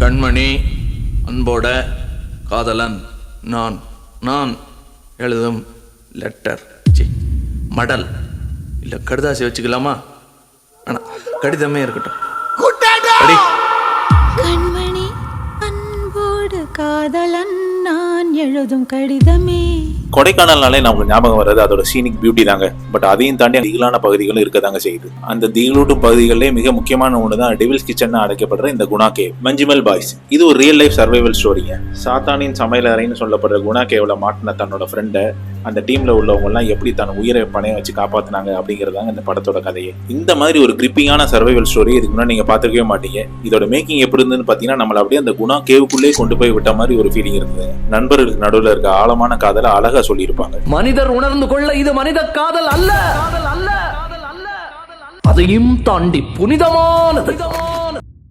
கண்மணி, அன்போட காதலன் நான். நான் எழுதும் லெட்டர், மடல் இல்லை கடுதாசி வச்சுக்கலாமா? ஆனால் கடிதமே இருக்கட்டும். கண்மணி, அன்போடு காதலன் நான் எழுதும் கடிதமே. கொடைக்கானல்னாலே நமக்கு ஞாபகம் வர்றது அதோட சீனிக் பியூட்டி தாங்க. பட் அதையும் தாண்டி திகிலான பகுதிகளும் இருக்கதாங்க செய்யுது. அந்த திகிலூட்டும் பகுதிகளிலே மிக முக்கியமான ஒன்று தான் டெவில்ஸ் கிச்சன் அழைக்கப்படுற இந்த குணா கேவ், மஞ்சுமல் பாய்ஸ். இது ஒரு ரியல் லைஃப் சர்வைவல் ஸ்டோரிங்க. சாத்தானின் சமையல் அறைன்னு சொல்லப்படுற குணா கேவ்ல மாட்டின தன்னோட ஃப்ரெண்டை அந்த டீம்ல உள்ளவங்க எல்லாம் எப்படி தன் உயிரை பணைய வச்சு காப்பாத்தினாங்க அப்படிங்கறதாங்க இந்த படத்தோட கதையே. இந்த மாதிரி ஒரு கிரிப்பிங்கான சர்வைவல் ஸ்டோரி இதுக்கு முன்னாடி நீங்க பாத்துக்கவே மாட்டீங்க. இதோட மேக்கிங் எப்படி இருந்துன்னு பாத்தீங்கன்னா நம்மள அப்படியே அந்த குணா கேவுக்குள்ளே கொண்டு போய் விட்ட மாதிரி ஒரு ஃபீலிங் இருந்தது. நண்பர்களுக்கு நடுவில் இருக்க ஆழமான காதலை அழகா சொல்லியிருப்பாங்க. மனிதர் உணர்ந்து கொள்ள இது மனித காதல் அல்ல, அதையும் தாண்டி புனிதமானது.